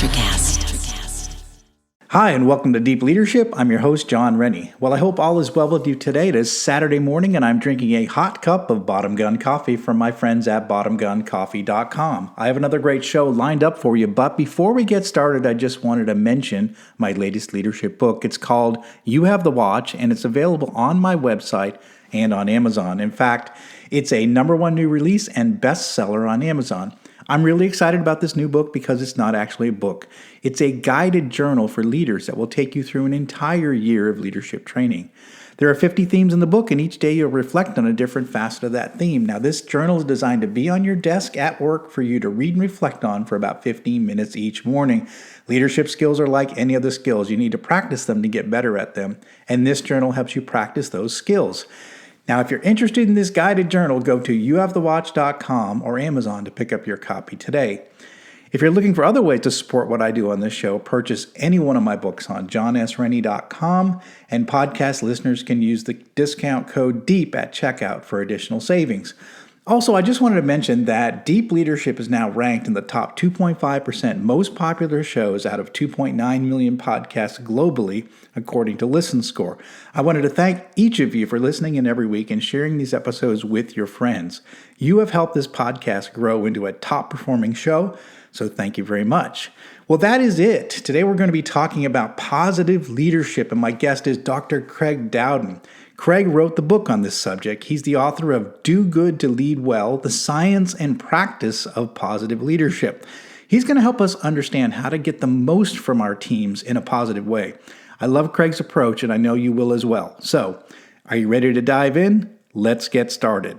LeaderCast. Hi, and welcome to Deep Leadership. I'm your host, John Rennie. Well, I hope all is well with you today. It is Saturday morning, and I'm drinking a hot cup of Bottom Gun coffee from my friends at bottomguncoffee.com. I have another great show lined up for you, but before we get started, I just wanted to mention my latest leadership book. It's called You Have the Watch, and it's available on my website and on Amazon. In fact, it's a #1 new release and bestseller on Amazon. I'm really excited about this new book because it's not actually a book. It's a guided journal for leaders that will take you through an entire year of leadership training. There are 50 themes in the book, and each day you'll reflect on a different facet of that theme. Now, this journal is designed to be on your desk at work for you to read and reflect on for about 15 minutes each morning. Leadership skills are like any other skills. You need to practice them to get better at them, and this journal helps you practice those skills. Now, if you're interested in this guided journal, go to youhavethewatch.com or Amazon to pick up your copy today. If you're looking for other ways to support what I do on this show, purchase any one of my books on johnsrennie.com, and podcast listeners can use the discount code DEEP at checkout for additional savings. Also, I just wanted to mention that Deep Leadership is now ranked in the top 2.5% most popular shows out of 2.9 million podcasts globally, according to Listen Score. I wanted to thank each of you for listening in every week and sharing these episodes with your friends. You have helped this podcast grow into a top-performing show, so thank you very much. Well, that is it. Today we're going to be talking about positive leadership, and my guest is Dr. Craig Dowden. Craig wrote the book on this subject. He's the author of Do Good to Lead Well, The Science and Practice of Positive Leadership. He's going to help us understand how to get the most from our teams in a positive way. I love Craig's approach, and I know you will as well. So, are you ready to dive in? Let's get started.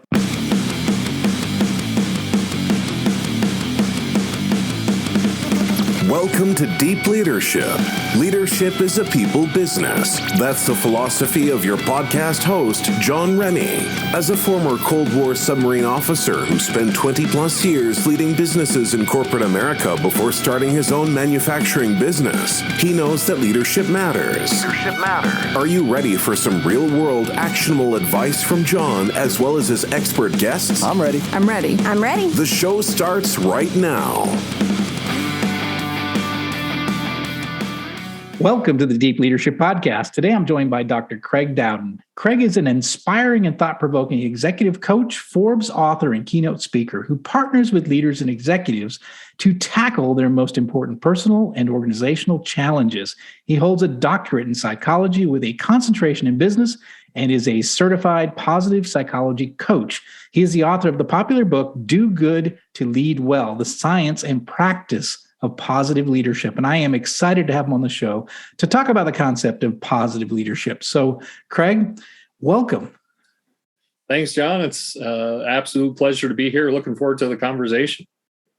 Welcome to Deep Leadership. Leadership is a people business. That's the philosophy of your podcast host, John Rennie. As a former Cold War submarine officer who spent 20 plus years leading businesses in corporate America before starting his own manufacturing business, he knows that leadership matters. Are you ready for some real-world actionable advice from John as well as his expert guests? I'm ready. The show starts right now. Welcome to the Deep Leadership Podcast. Today I'm joined by Dr. Craig Dowden. Craig is an inspiring and thought-provoking executive coach, Forbes author, and keynote speaker who partners with leaders and executives to tackle their most important personal and organizational challenges. He holds a doctorate in psychology with a concentration in business and is a certified positive psychology coach. He is the author of the popular book, Do Good to Lead Well, The Science and Practice of Positive Leadership. And I am excited to have him on the show to talk about the concept of positive leadership. So, Craig, welcome. Thanks, John. It's an absolute pleasure to be here. Looking forward to the conversation.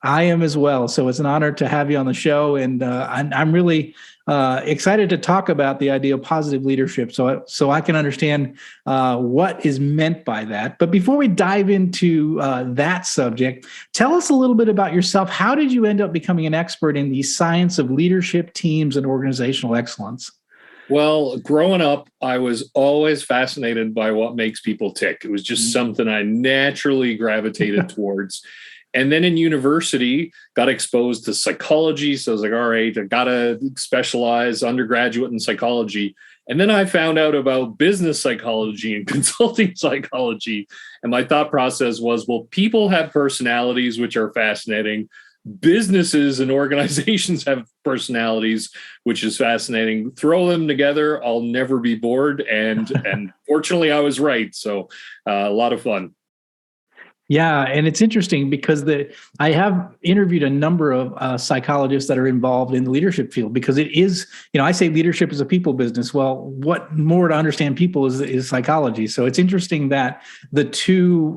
I am as well. So it's an honor to have you on the show. And I'm really excited to talk about the idea of positive leadership so I can understand what is meant by that. But before we dive into that subject, tell us a little bit about yourself. How did you end up becoming an expert in the science of leadership, teams, and organizational excellence? Well, growing up, I was always fascinated by what makes people tick. It was just something I naturally gravitated towards. And then in university, got exposed to psychology. So I was like, all right, I got to specialize undergraduate in psychology. And then I found out about business psychology and consulting psychology. And my thought process was, well, people have personalities, which are fascinating. Businesses and organizations have personalities, which is fascinating. Throw them together, I'll never be bored. And fortunately, I was right. So a lot of fun. Yeah, and it's interesting because I have interviewed a number of psychologists that are involved in the leadership field because it is, I say leadership is a people business. Well, what more to understand people is psychology. So it's interesting that the two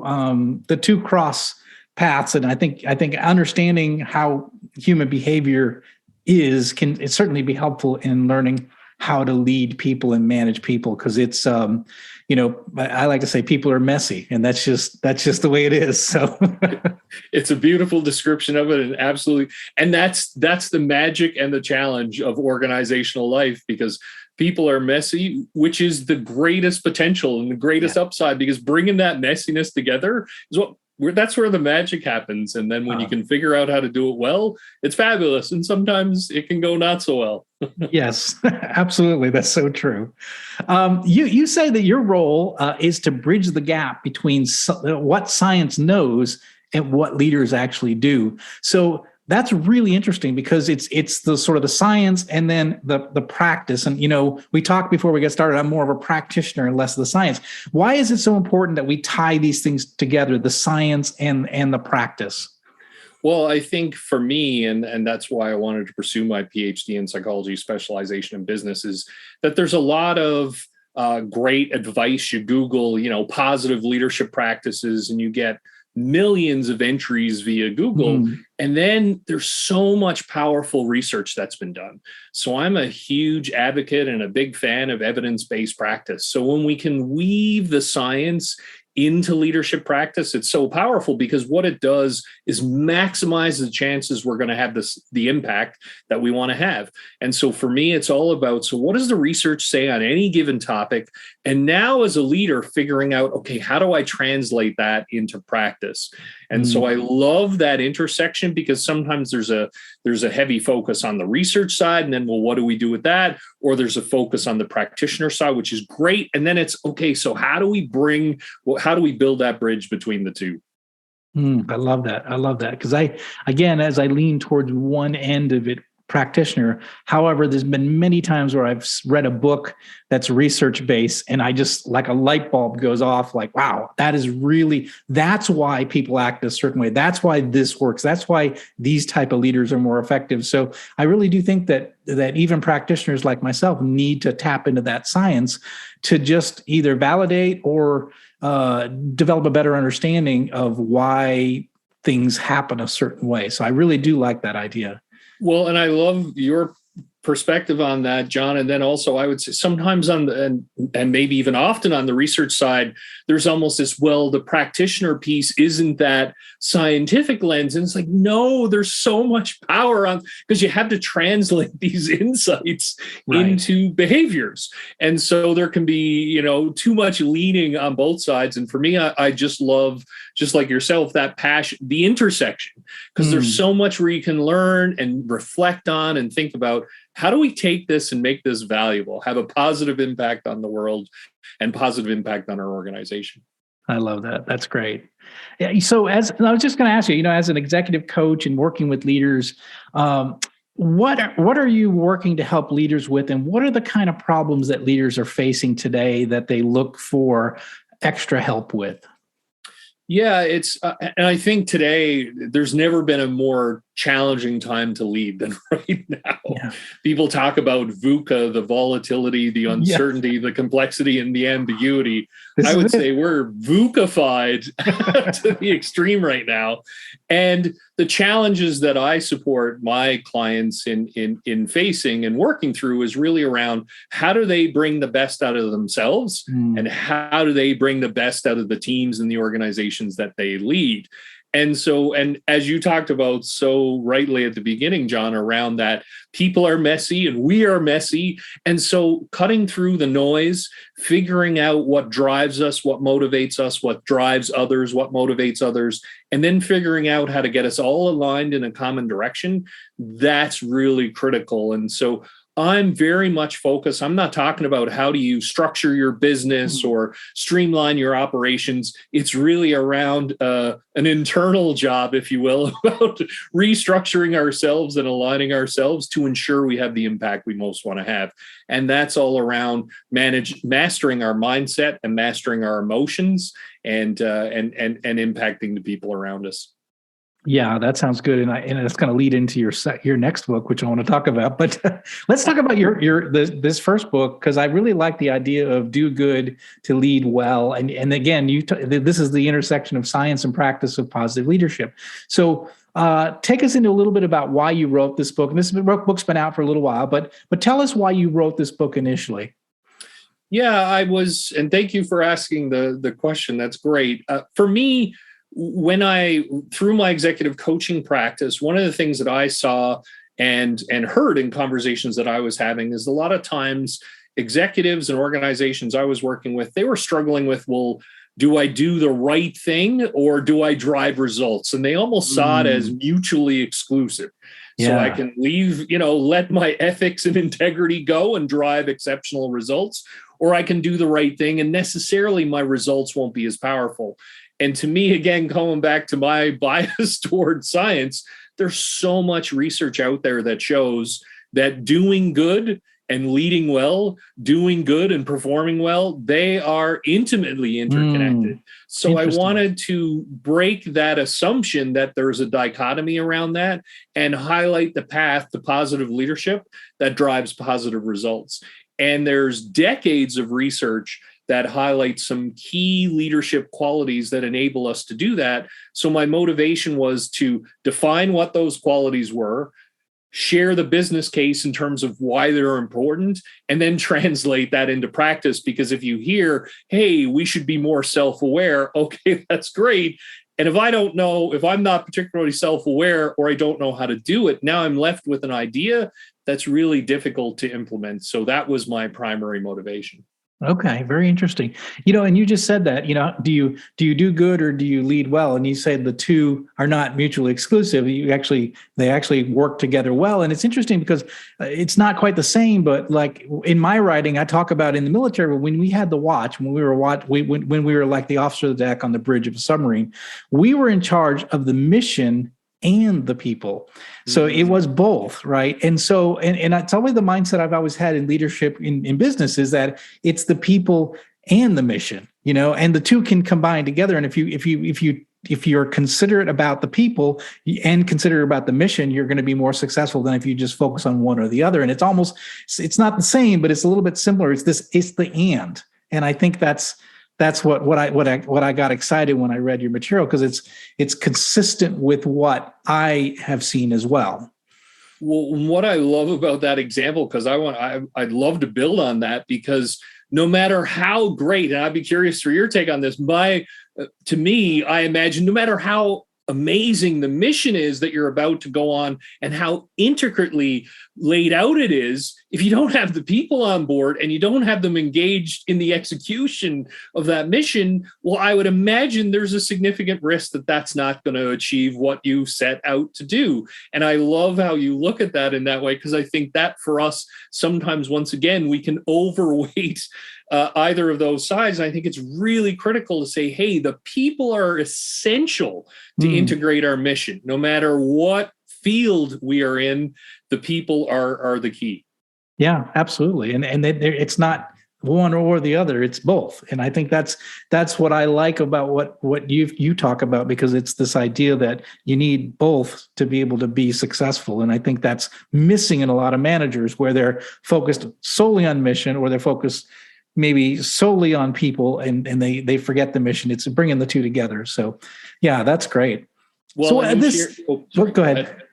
cross paths, and I think understanding how human behavior can certainly be helpful in learning how to lead people and manage people because it's I like to say people are messy, and that's just the way it is. So it's a beautiful description of it, and absolutely, and that's the magic and the challenge of organizational life, because people are messy, which is the greatest potential and the greatest upside, because bringing that messiness together is what that's where the magic happens. And then when you can figure out how to do it well, it's fabulous. And sometimes it can go not so well. Yes, absolutely. That's so true. You say that your role is to bridge the gap between what science knows and what leaders actually do. So that's really interesting because it's the sort of the science and then the practice. And, we talked before we get started, I'm more of a practitioner and less of the science. Why is it so important that we tie these things together, the science and the practice? Well, I think for me, and that's why I wanted to pursue my PhD in psychology specialization in business, is that there's a lot of great advice. You Google, positive leadership practices, and you get millions of entries via Google. And then there's so much powerful research that's been done. So I'm a huge advocate and a big fan of evidence-based practice. So when we can weave the science into leadership practice, it's so powerful because what it does is maximize the chances we're going to have the impact that we want to have. And so for me, it's all about, so what does the research say on any given topic? And now as a leader, figuring out, okay, how do I translate that into practice? And so I love that intersection because sometimes there's a heavy focus on the research side, and then, well, what do we do with that? Or there's a focus on the practitioner side, which is great. And then it's, okay, so how do we build that bridge between the two? I love that. Because as I lean towards one end of it, practitioner. However, there's been many times where I've read a book that's research-based and I just, like, a light bulb goes off, like, wow, that's why people act a certain way. That's why this works. That's why these type of leaders are more effective. So I really do think that even practitioners like myself need to tap into that science to just either validate or develop a better understanding of why things happen a certain way. So I really do like that idea. Well, and I love your perspective on that, John. And then also I would say sometimes and maybe even often on the research side, there's almost this, well, the practitioner piece isn't that scientific lens. And it's like, no, there's so much power on, because you have to translate these insights into behaviors. And so there can be, too much leaning on both sides. And for me, I just love, just like yourself, that passion, the intersection, because there's so much where you can learn and reflect on and think about, how do we take this and make this valuable, have a positive impact on the world and positive impact on our organization? I love that. That's great. Yeah, so I was just going to ask you, as an executive coach and working with leaders, what are you working to help leaders with, and what are the kind of problems that leaders are facing today that they look for extra help with? Yeah, and I think today there's never been a more challenging time to lead than right now. Yeah. People talk about VUCA, the volatility, the uncertainty, the complexity, and the ambiguity. I would say we're VUCAfied to the extreme right now. And the challenges that I support my clients in facing and working through is really around, how do they bring the best out of themselves and how do they bring the best out of the teams and the organizations that they lead? And so, and as you talked about so rightly at the beginning, John, around that people are messy and we are messy. And so cutting through the noise, figuring out what drives us, what motivates us, what drives others, what motivates others, and then figuring out how to get us all aligned in a common direction, that's really critical. And so I'm very much focused. I'm not talking about how do you structure your business or streamline your operations. It's really around an internal job, if you will, about restructuring ourselves and aligning ourselves to ensure we have the impact we most want to have. And that's all around mastering our mindset and mastering our emotions and impacting the people around us. Yeah, that sounds good, and it's going to lead into your next book, which I want to talk about. But let's talk about this first book, because I really like the idea of do good to lead well, and again, this is the intersection of science and practice of positive leadership. So take us into a little bit about why you wrote this book. And this book's been out for a little while, but tell us why you wrote this book initially. Yeah, and thank you for asking the question. That's great. For me, through my executive coaching practice, one of the things that I saw and heard in conversations that I was having is a lot of times executives and organizations I was working with, they were struggling with, well, do I do the right thing or do I drive results? And they almost saw it as mutually exclusive. So I can leave, let my ethics and integrity go and drive exceptional results, or I can do the right thing and necessarily my results won't be as powerful. And to me, again, going back to my bias towards science, there's so much research out there that shows that doing good and leading well, doing good and performing well, they are intimately interconnected. So I wanted to break that assumption that there's a dichotomy around that and highlight the path to positive leadership that drives positive results. And there's decades of research that highlights some key leadership qualities that enable us to do that. So my motivation was to define what those qualities were, share the business case in terms of why they're important, and then translate that into practice. Because if you hear, hey, we should be more self-aware, okay, that's great. And if I'm not particularly self-aware or I don't know how to do it, now I'm left with an idea that's really difficult to implement. So that was my primary motivation. Okay, very interesting. And you just said that, do you do good or do you lead well? And you said the two are not mutually exclusive. They actually work together well. And it's interesting because it's not quite the same, but like in my writing, I talk about in the military, when we had the watch, when we were like the officer of the deck on the bridge of a submarine, we were in charge of the mission and the people. So it was both, right? And so, and it's always the mindset I've always had in leadership in business is that it's the people and the mission, and the two can combine together. And if you're considerate about the people and considerate about the mission, you're going to be more successful than if you just focus on one or the other. And it's not the same, but it's a little bit similar. It's the and. And I think that's what I got excited when I read your material, because it's consistent with what I have seen as well. Well, what I love about that example, because I'd love to build on that, because no matter how great, and I'd be curious for your take on this, to me, I imagine no matter how amazing the mission is that you're about to go on and how intricately laid out it is, if you don't have the people on board and you don't have them engaged in the execution of that mission, well, I would imagine there's a significant risk that that's not going to achieve what you set out to do. And I love how you look at that in that way, because I think that for us, sometimes, once again, we can overweight either of those sides. I think it's really critical to say, hey, the people are essential to integrate our mission. No matter what field we are in, the people are the key. Yeah, absolutely. And it's not one or the other, it's both. And I think that's what I like about what you talk about, because it's this idea that you need both to be able to be successful. And I think that's missing in a lot of managers, where they're focused solely on mission, or they're focused maybe solely on people, and they forget the mission. It's bringing the two together. So yeah, that's great. Well, so go ahead.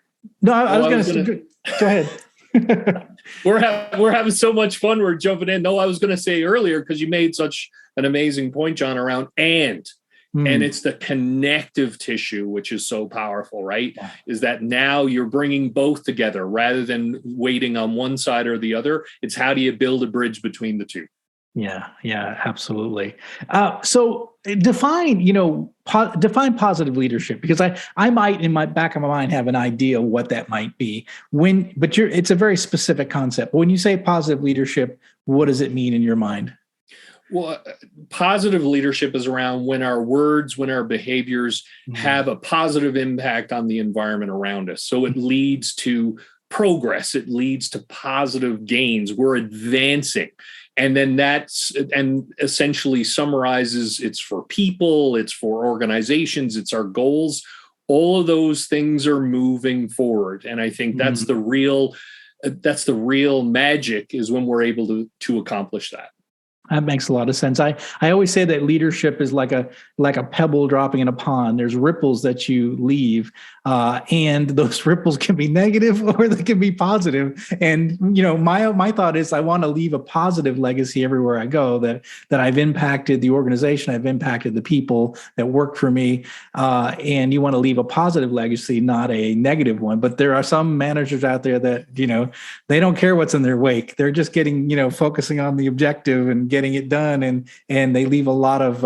No, I was going to go ahead. We're having so much fun. We're jumping in. No, I was going to say earlier, because you made such an amazing point, John, around and it's the connective tissue, which is so powerful, right? Yeah. Is that now you're bringing both together rather than waiting on one side or the other. It's how do you build a bridge between the two? Yeah, absolutely. So define positive leadership, because I might in my back of my mind have an idea of what that might be. It's a very specific concept. When you say positive leadership, what does it mean in your mind? Well, positive leadership is around when our words, when our behaviors have a positive impact on the environment around us. So it leads to progress. It leads to positive gains. We're advancing. And then that's essentially summarizes it's for people, it's for organizations, it's our goals. All of those things are moving forward. And I think that's the real magic, is when we're able to accomplish that. That makes a lot of sense. I always say that leadership is like a pebble dropping in a pond. There's ripples that you leave, and those ripples can be negative or they can be positive. And my thought is I want to leave a positive legacy everywhere I go. That I've impacted the organization, I've impacted the people that work for me, and you want to leave a positive legacy, not a negative one. But there are some managers out there that they don't care what's in their wake. They're just getting focusing on the objective and getting it done, and they leave a lot of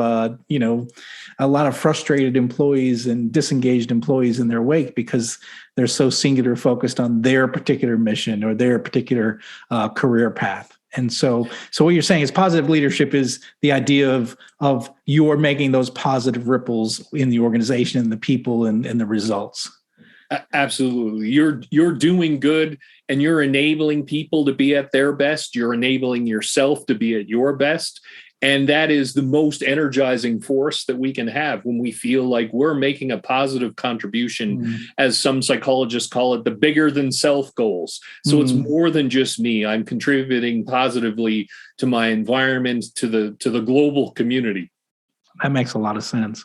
a lot of frustrated employees and disengaged employees in their wake because they're so singular focused on their particular mission or their particular career path. And so what you're saying is positive leadership is the idea of you're making those positive ripples in the organization and the people and the results. Absolutely. You're doing good and you're enabling people to be at their best. You're enabling yourself to be at your best. And that is the most energizing force that we can have when we feel like we're making a positive contribution, as some psychologists call it, the bigger than self goals. So it's more than just me. I'm contributing positively to my environment, to the global community. That makes a lot of sense.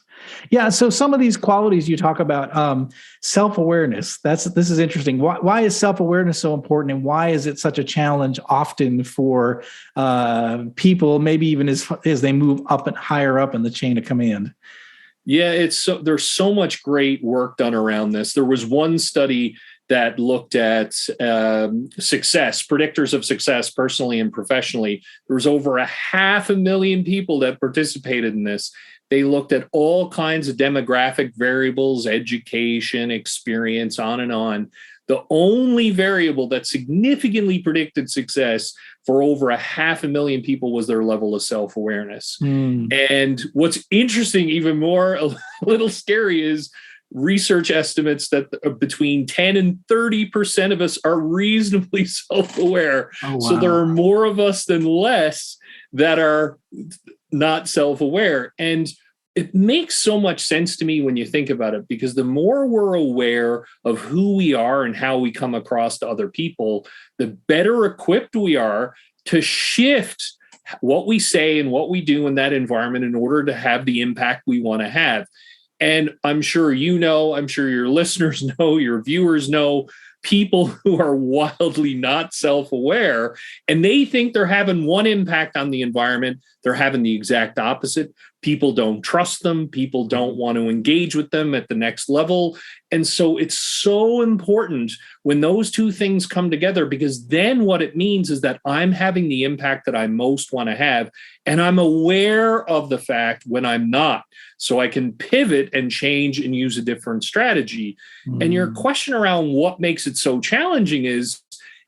Yeah. So some of these qualities you talk about, self-awareness. This is interesting. Why is self-awareness so important, and why is it such a challenge often for people, maybe even as they move up and higher up in the chain of command? Yeah, there's so much great work done around this. There was one study that looked at success, predictors of success, personally and professionally. There was over 500,000 people that participated in this. They looked at all kinds of demographic variables, education, experience, on and on. The only variable that significantly predicted success for over 500,000 people was their level of self-awareness. And what's interesting, even more, a little scary, is research estimates that between 10 and 30% of us are reasonably self-aware. Oh, wow. So there are more of us than less that are not self-aware. And it makes so much sense to me when you think about it, because the more we're aware of who we are and how we come across to other people, the better equipped we are to shift what we say and what we do in that environment in order to have the impact we want to have. And I'm sure I'm sure your listeners know, your viewers know, people who are wildly not self-aware, and they think they're having one impact on the environment. They're having the exact opposite. People don't trust them. People don't want to engage with them at the next level. And so it's so important when those two things come together, because then what it means is that I'm having the impact that I most want to have. And I'm aware of the fact when I'm not. So I can pivot and change and use a different strategy. And your question around what makes it so challenging is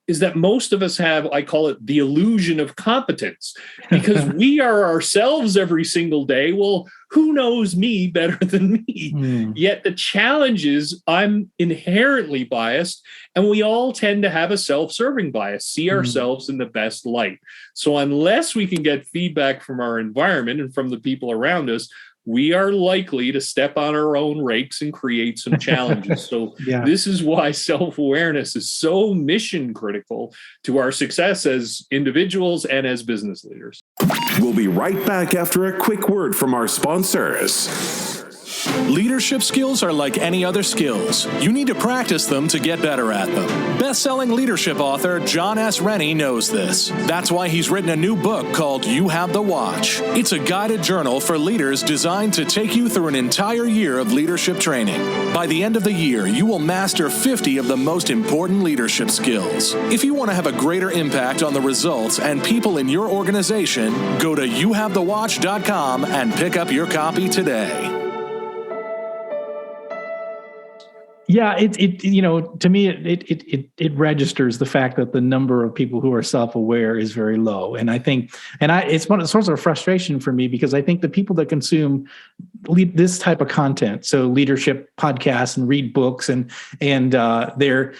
that most of us have, I call it the illusion of competence, because we are ourselves every single day. Well, who knows me better than me? Yet the challenge is I'm inherently biased, and we all tend to have a self-serving bias, see ourselves in the best light. So unless we can get feedback from our environment and from the people around us, we are likely to step on our own rakes and create some challenges. So This is why self-awareness is so mission critical to our success as individuals and as business leaders. We'll be right back after a quick word from our sponsors. Leadership skills are like any other skills. You need to practice them to get better at them. Best-selling leadership author John S. Rennie knows this. That's why he's written a new book called You Have the Watch. It's a guided journal for leaders designed to take you through an entire year of leadership training. By the end of the year, you will master 50 of the most important leadership skills. If you want to have a greater impact on the results and people in your organization, go to youhavethewatch.com and pick up your copy today. Yeah, to me, it registers the fact that the number of people who are self-aware is very low, and it's one of the sources of frustration for me, because I think the people that consume this type of content, so leadership podcasts and read books and they're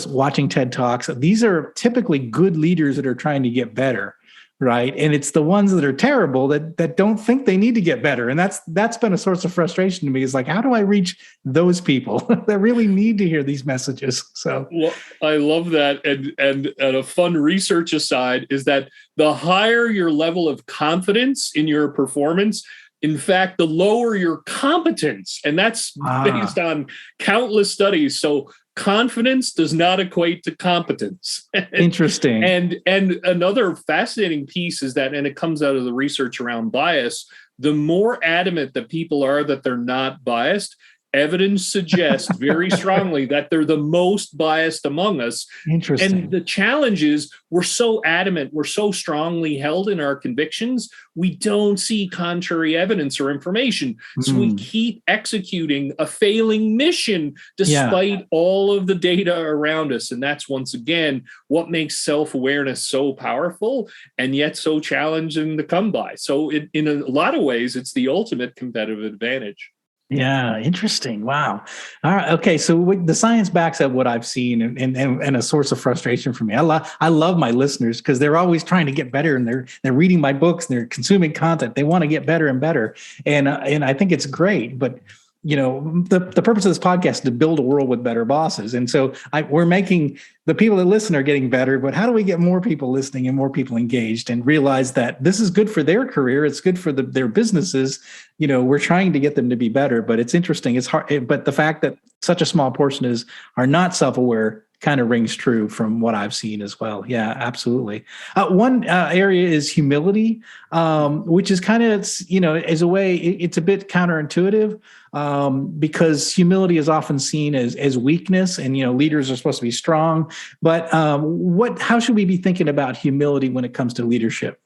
watching TED Talks, these are typically good leaders that are trying to get better. Right. And it's the ones that are terrible that don't think they need to get better. And that's been a source of frustration to me. Is like, how do I reach those people that really need to hear these messages? So, well, I love that. And a fun research aside is that the higher your level of confidence in your performance, in fact, the lower your competence. And that's based on countless studies. So confidence does not equate to competence. Interesting. And another fascinating piece is that, and it comes out of the research around bias, the more adamant that people are that they're not biased, evidence suggests very strongly that they're the most biased among us. Interesting. And the challenge is we're so adamant, we're so strongly held in our convictions, we don't see contrary evidence or information. So we keep executing a failing mission despite all of the data around us. And that's, once again, what makes self-awareness so powerful and yet so challenging to come by. So in a lot of ways, it's the ultimate competitive advantage. Yeah, interesting. Wow. All right. Okay. So the science backs up what I've seen, and a source of frustration for me. I love my listeners because they're always trying to get better, and they're reading my books and they're consuming content. They want to get better and better, and I think it's great. But the purpose of this podcast is to build a world with better bosses. And so we're making the people that listen are getting better, but how do we get more people listening and more people engaged and realize that this is good for their career? It's good for their businesses. We're trying to get them to be better, but it's interesting. It's hard, but the fact that such a small portion are not self-aware kind of rings true from what I've seen as well. Yeah, absolutely. One area is humility, which is kind of, as a way, it's a bit counterintuitive because humility is often seen as weakness, and, leaders are supposed to be strong. But how should we be thinking about humility when it comes to leadership?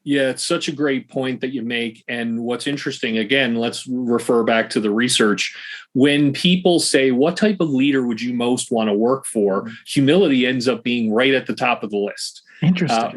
Yeah, it's such a great point that you make. And what's interesting, again, let's refer back to the research. When people say, what type of leader would you most want to work for? Humility ends up being right at the top of the list. Interesting.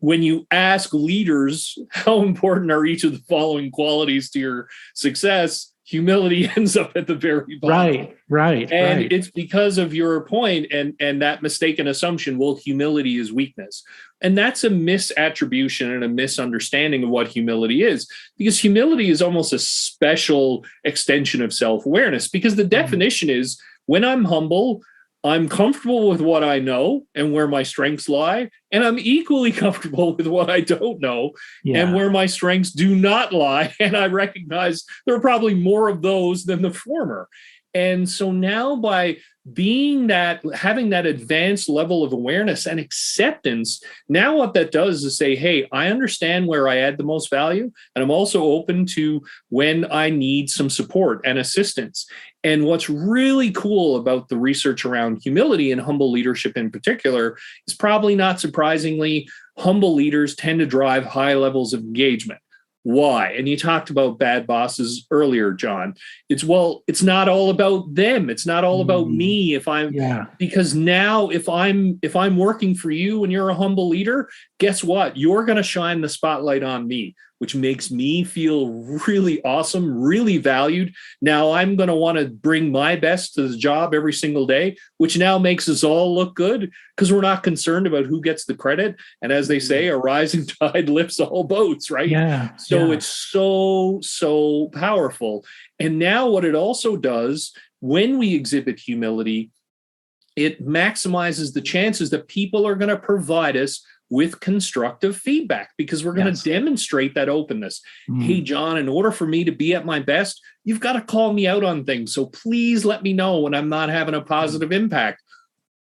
When you ask leaders, how important are each of the following qualities to your success? Humility ends up at the very bottom. Right. And it's because of your point and that mistaken assumption, well, humility is weakness. And that's a misattribution and a misunderstanding of what humility is, because humility is almost a special extension of self-awareness, because the definition is, when I'm humble, I'm comfortable with what I know and where my strengths lie, and I'm equally comfortable with what I don't know and where my strengths do not lie. And I recognize there are probably more of those than the former. And so now, by having that advanced level of awareness and acceptance, now what that does is say, hey, I understand where I add the most value, and I'm also open to when I need some support and assistance. And what's really cool about the research around humility and humble leadership in particular is, probably not surprisingly, humble leaders tend to drive high levels of engagement. Why? And you talked about bad bosses earlier, John. It's not all about them. It's not all about me. Because now if I'm working for you and you're a humble leader, guess what? You're going to shine the spotlight on me, which makes me feel really awesome, really valued. Now I'm going to want to bring my best to the job every single day, which now makes us all look good because we're not concerned about who gets the credit. And as they say, a rising tide lifts all boats, right? So it's so powerful. And now what it also does, when we exhibit humility, it maximizes the chances that people are going to provide us with constructive feedback, because we're going to demonstrate that openness. Hey, John, in order for me to be at my best, you've got to call me out on things. So please let me know when I'm not having a positive impact.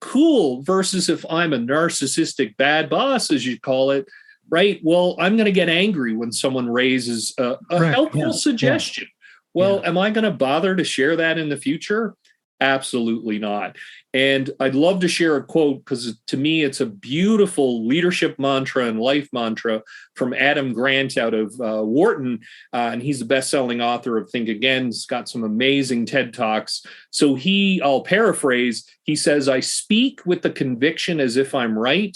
Cool. Versus if I'm a narcissistic bad boss, as you call it, right? Well, I'm going to get angry when someone raises a helpful suggestion. Well, am I going to bother to share that in the future? Absolutely not. And I'd love to share a quote, because to me, it's a beautiful leadership mantra and life mantra from Adam Grant out of Wharton. And he's the best-selling author of Think Again. He's got some amazing TED Talks. So I'll paraphrase, he says, I speak with the conviction as if I'm right,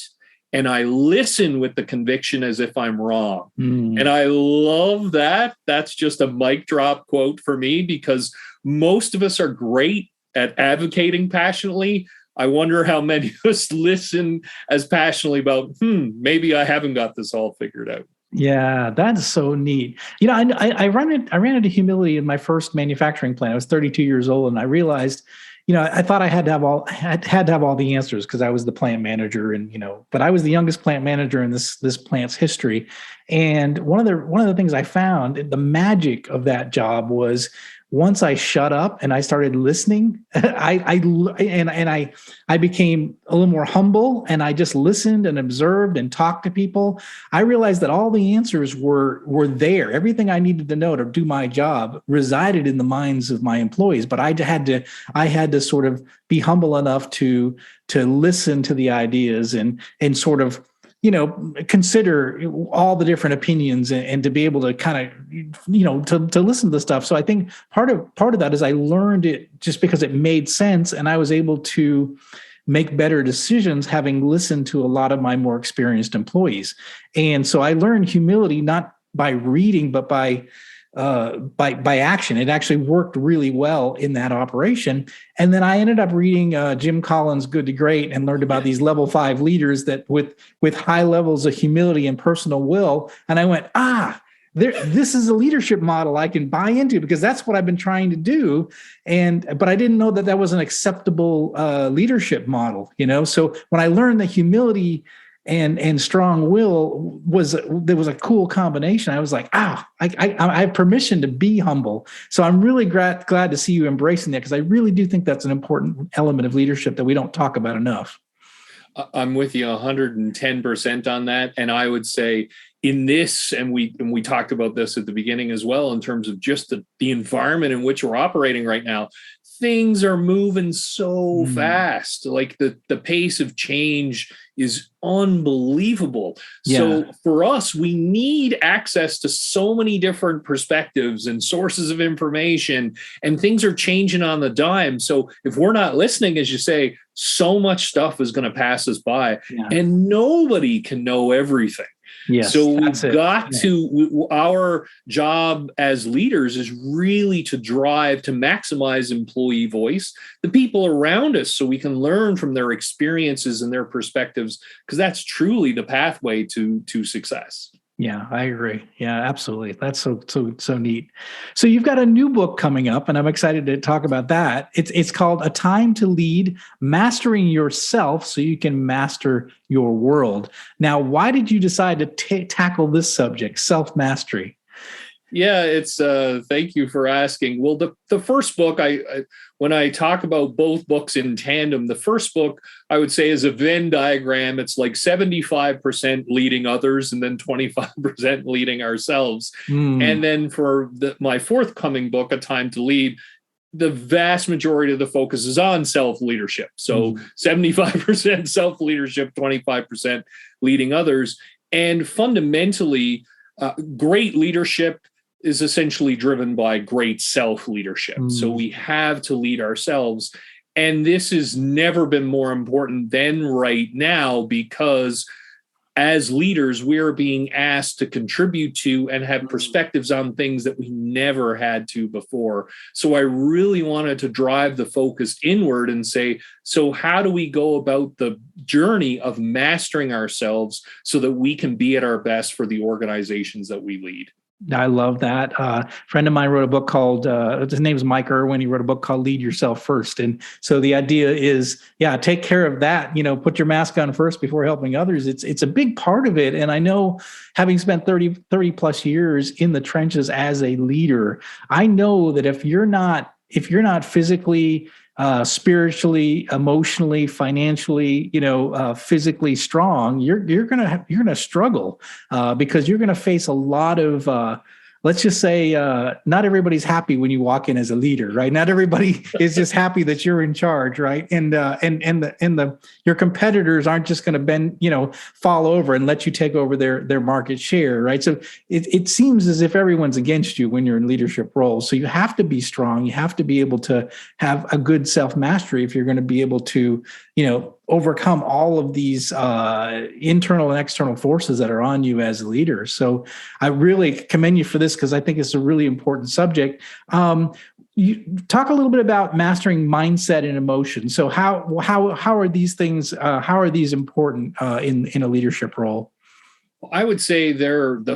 and I listen with the conviction as if I'm wrong. And I love that. That's just a mic drop quote for me, because most of us are great at advocating passionately. I wonder how many of us listen as passionately about, maybe I haven't got this all figured out. Yeah, that's so neat. I ran into humility in my first manufacturing plant. I was 32 years old, and I realized, I thought I had to have all the answers because I was the plant manager, and but I was the youngest plant manager in this plant's history. And one of the things I found, the magic of that job was once I shut up and I started listening, I became a little more humble, and I just listened and observed and talked to people. I realized that all the answers were there. Everything I needed to know to do my job resided in the minds of my employees. But I had to sort of be humble enough to listen to the ideas and sort of, consider all the different opinions and to be able to kind of, to listen to the stuff. So I think part of that is I learned it just because it made sense, and I was able to make better decisions having listened to a lot of my more experienced employees. And so I learned humility not by reading, but by action. It actually worked really well in that operation. And then I ended up reading Jim Collins' Good to Great and learned about these level 5 leaders that with high levels of humility and personal will. And I went, this is a leadership model I can buy into, because that's what I've been trying to do. But I didn't know that was an acceptable leadership model, So when I learned that humility and strong will there was a cool combination, I was like, I have permission to be humble. So I'm really glad to see you embracing that, because I really do think that's an important element of leadership that we don't talk about enough. I'm with you 110% on that. And I would say in this, and we talked about this at the beginning as well, in terms of just the environment in which we're operating right now, things are moving so fast. Like the pace of change is unbelievable. Yeah. So for us, we need access to so many different perspectives and sources of information, and things are changing on the dime. So if we're not listening, as you say, so much stuff is going to pass us by, and nobody can know everything. Yes, so we've got to, our job as leaders is really to drive to maximize employee voice, the people around us, so we can learn from their experiences and their perspectives, because that's truly the pathway to success. Yeah, I agree. Yeah, absolutely. That's so neat. So you've got a new book coming up, and I'm excited to talk about that. It's called A Time to Lead: Mastering Yourself So You Can Master Your World. Now, why did you decide to tackle this subject, self-mastery? Yeah, it's thank you for asking. Well, the first book, I when I talk about both books in tandem, the first book I would say is a Venn diagram. It's like 75% leading others and then 25% leading ourselves. And then for my forthcoming book, A Time to Lead, the vast majority of the focus is on self-leadership. So 75% self-leadership, 25% leading others. And fundamentally, great leadership is essentially driven by great self-leadership. So we have to lead ourselves. And this has never been more important than right now, because as leaders, we are being asked to contribute to and have perspectives on things that we never had to before. So I really wanted to drive the focus inward and say, so how do we go about the journey of mastering ourselves so that we can be at our best for the organizations that we lead? I love that. A friend of mine wrote a book called, his name is Mike Irwin. He wrote a book called Lead Yourself First. And so the idea is, take care of that, put your mask on first before helping others. It's a big part of it. And I know, having spent 30 plus years in the trenches as a leader, I know that if you're not physically, spiritually, emotionally, financially, physically strong, you're gonna struggle because you're gonna face a lot of let's just say not everybody's happy when you walk in as a leader, right? Not everybody is just happy that you're in charge, right? And your competitors aren't just going to bend, fall over and let you take over their market share, right? So it seems as if everyone's against you when you're in leadership roles. So you have to be strong. You have to be able to have a good self-mastery if you're going to be able to, overcome all of these internal and external forces that are on you as a leader. So I really commend you for this, because I think it's a really important subject. You talk a little bit about mastering mindset and emotion. So how are these things? How are these important in a leadership role? I would say they're the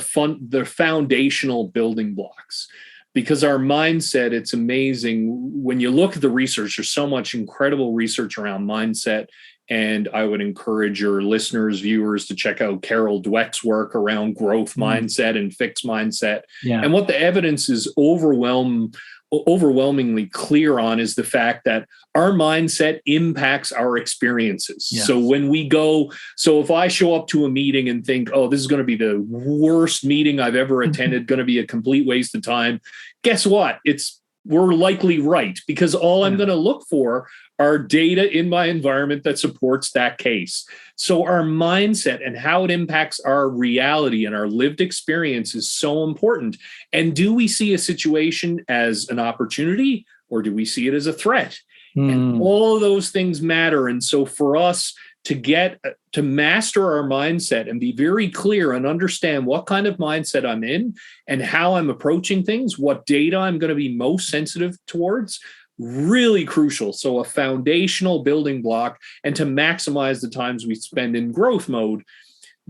foundational building blocks. Because our mindset, it's amazing. When you look at the research, there's so much incredible research around mindset. And I would encourage your listeners, viewers, to check out Carol Dweck's work around growth mindset and fixed mindset. Yeah. And what the evidence is overwhelmingly clear on is the fact that our mindset impacts our experiences. Yes. So if I show up to a meeting and think, oh, this is going to be the worst meeting I've ever attended, going to be a complete waste of time, guess what? We're likely right, because all I'm going to look for are data in my environment that supports that case. So our mindset and how it impacts our reality and our lived experience is so important. And do we see a situation as an opportunity, or do we see it as a threat? And all of those things matter. And so for us to master our mindset and be very clear and understand what kind of mindset I'm in and how I'm approaching things, what data I'm going to be most sensitive towards, really crucial. So a foundational building block, and to maximize the times we spend in growth mode.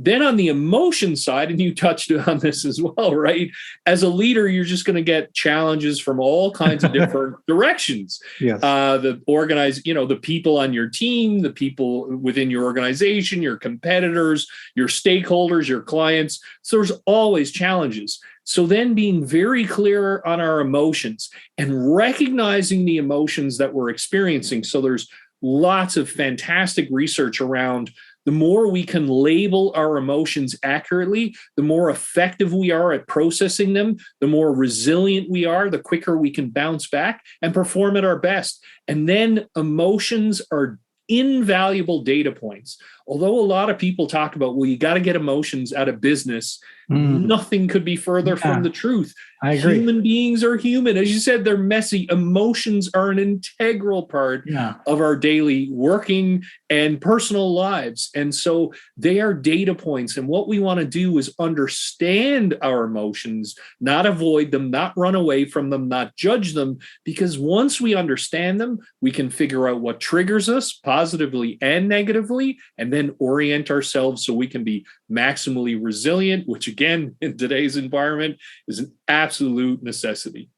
Then on the emotion side, and you touched on this as well, right? As a leader, you're just going to get challenges from all kinds of different directions. Yes. The people on your team, the people within your organization, your competitors, your stakeholders, your clients. So there's always challenges. So then being very clear on our emotions and recognizing the emotions that we're experiencing. So there's lots of fantastic research around the more we can label our emotions accurately, the more effective we are at processing them, the more resilient we are, the quicker we can bounce back and perform at our best. And then emotions are invaluable data points. Although a lot of people talk about, well, you got to get emotions out of business. Nothing could be further from the truth. I agree. Human beings are human. As you said, they're messy. Emotions are an integral part of our daily working and personal lives. And so they are data points. And what we want to do is understand our emotions, not avoid them, not run away from them, not judge them. Because once we understand them, we can figure out what triggers us positively and negatively, and then orient ourselves so we can be maximally resilient, which again, in today's environment is an absolute necessity.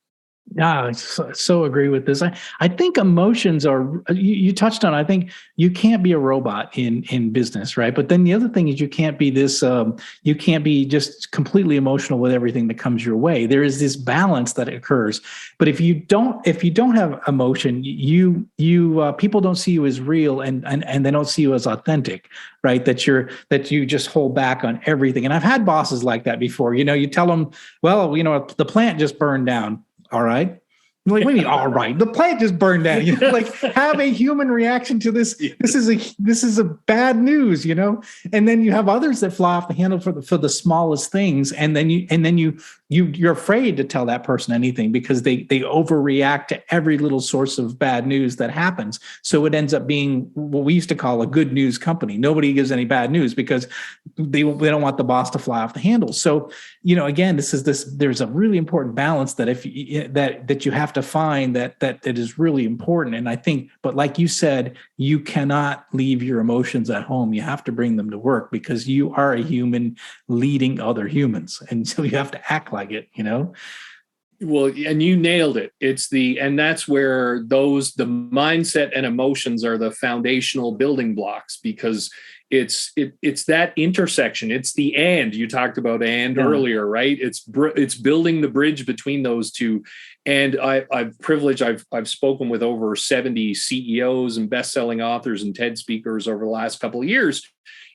Yeah, I so agree with this. I think emotions are, you touched on, I think you can't be a robot in business, right? But then the other thing is you can't be you can't be just completely emotional with everything that comes your way. There is this balance that occurs. But if you don't have emotion, people don't see you as real and they don't see you as authentic, right? That you just hold back on everything. And I've had bosses like that before. You tell them, well, the plant just burned down. All right. You're like, what do you mean, all right? The plant just burned down. Like have a human reaction to this. This is a bad news, And then you have others that fly off the handle for the smallest things, and then you're afraid to tell that person anything because they overreact to every little source of bad news that happens. So it ends up being what we used to call a good news company. Nobody gives any bad news because they don't want the boss to fly off the handle. So again, there's a really important balance that that you have to find that is really important. And I think, but like you said, you cannot leave your emotions at home. You have to bring them to work because you are a human leading other humans. And so you have to act like it, Well, and you nailed it. And that's where the mindset and emotions are the foundational building blocks, because it's that intersection. It's the and you talked about earlier, right? It's building the bridge between those two. And I've spoken with over 70 CEOs and best-selling authors and TED speakers over the last couple of years.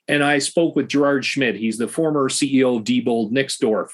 And I spoke with Gerard Schmidt. He's the former CEO of Diebold Nixdorf,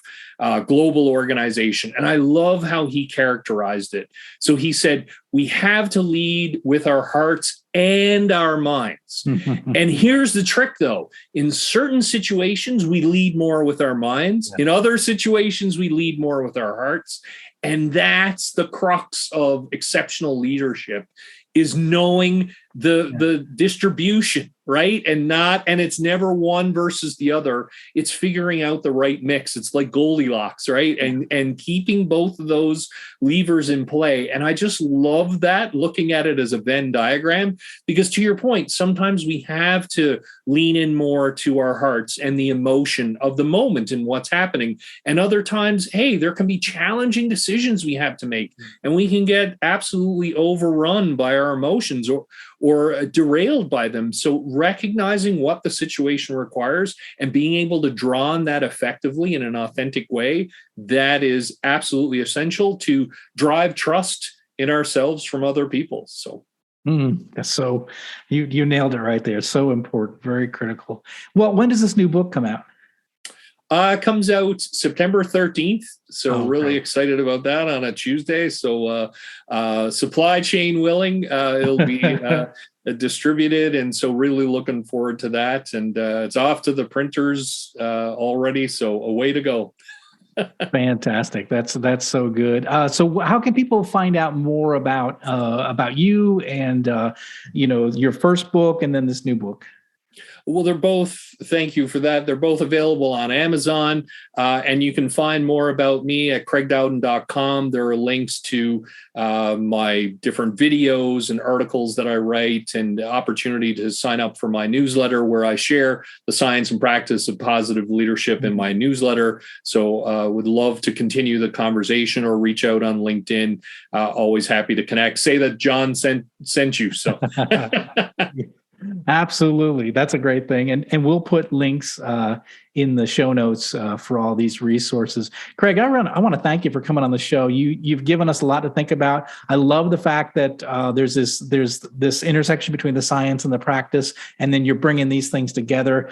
global organization. And I love how he characterized it. So he said, we have to lead with our hearts and our minds. And here's the trick, though. In certain situations, we lead more with our minds. In other situations, we lead more with our hearts. And that's the crux of exceptional leadership, is knowing the distribution, right? And it's never one versus the other. It's figuring out the right mix. It's like Goldilocks, right? And keeping both of those levers in play. And I just love that, looking at it as a Venn diagram, because to your point, sometimes we have to lean in more to our hearts and the emotion of the moment and what's happening. And other times, hey, there can be challenging decisions we have to make, and we can get absolutely overrun by our emotions, or derailed by them. So recognizing what the situation requires and being able to draw on that effectively in an authentic way, that is absolutely essential to drive trust in ourselves from other people. So. So you nailed it right there. So important, very critical. Well, when does this new book come out? It comes out September 13th. So really excited about that on a Tuesday. So supply chain willing, it'll be distributed. And so really looking forward to that. And it's off to the printers already. So a way to go. Fantastic. That's so good. So how can people find out more about you and, your first book and then this new book? Well, they're both, thank you for that. They're both available on Amazon, and you can find more about me at craigdowden.com. There are links to my different videos and articles that I write, and the opportunity to sign up for my newsletter where I share the science and practice of positive leadership in my newsletter. So would love to continue the conversation or reach out on LinkedIn. Always happy to connect. Say that John sent you. So. Absolutely. That's a great thing. And we'll put links in the show notes for all these resources. Craig, I want to thank you for coming on the show. You've given us a lot to think about. I love the fact that there's this intersection between the science and the practice, and then you're bringing these things together.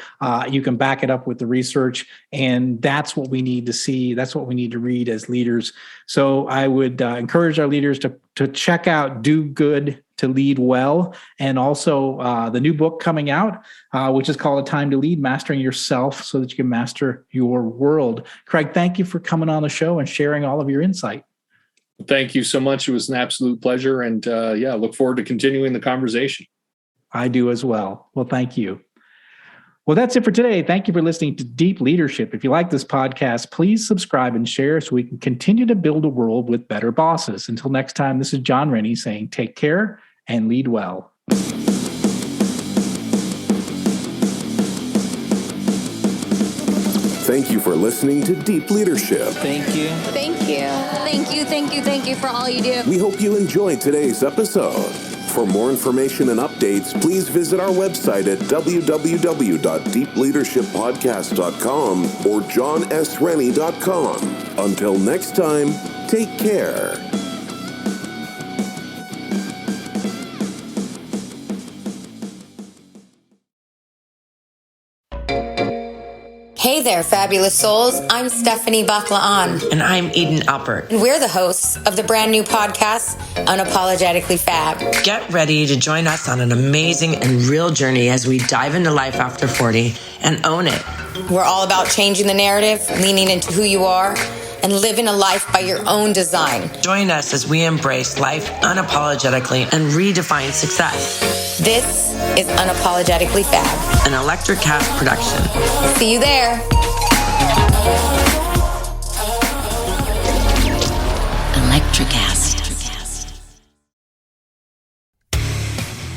You can back it up with the research, and that's what we need to see. That's what we need to read as leaders. So I would encourage our leaders to check out Do Good to Lead Well, and also the new book coming out, which is called A Time to Lead, Mastering Yourself so that you can master your world. Craig, thank you for coming on the show and sharing all of your insight. Thank you so much. It was an absolute pleasure. And look forward to continuing the conversation. I do as well. Well, thank you. Well, that's it for today. Thank you for listening to Deep Leadership. If you like this podcast, please subscribe and share so we can continue to build a world with better bosses. Until next time, this is John Rennie saying take care and lead well. Thank you for listening to Deep Leadership. Thank you. Thank you. Thank you, thank you, thank you for all you do. We hope you enjoyed today's episode. For more information and updates, please visit our website at www.deepleadershippodcast.com or johnsrennie.com. Until next time, take care. Hey there, fabulous souls. I'm Stephanie Baklaan. And I'm Eden Alpert. And we're the hosts of the brand new podcast, Unapologetically Fab. Get ready to join us on an amazing and real journey as we dive into life after 40 and own it. We're all about changing the narrative, leaning into who you are, and living a life by your own design. Join us as we embrace life unapologetically and redefine success. This is Unapologetically Fab, an Electric Cast production. See you there. Electricast.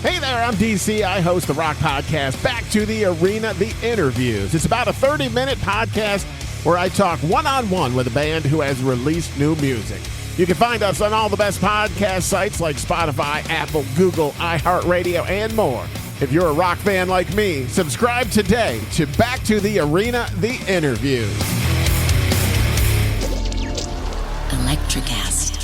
Hey there, I'm DC. I host the rock podcast, Back to the Arena, The Interviews. It's about a 30-minute podcast where I talk one-on-one with a band who has released new music. You can find us on all the best podcast sites like Spotify, Apple, Google, iHeartRadio, and more. If you're a rock fan like me, subscribe today to Back to the Arena, The Interviews. Electricast.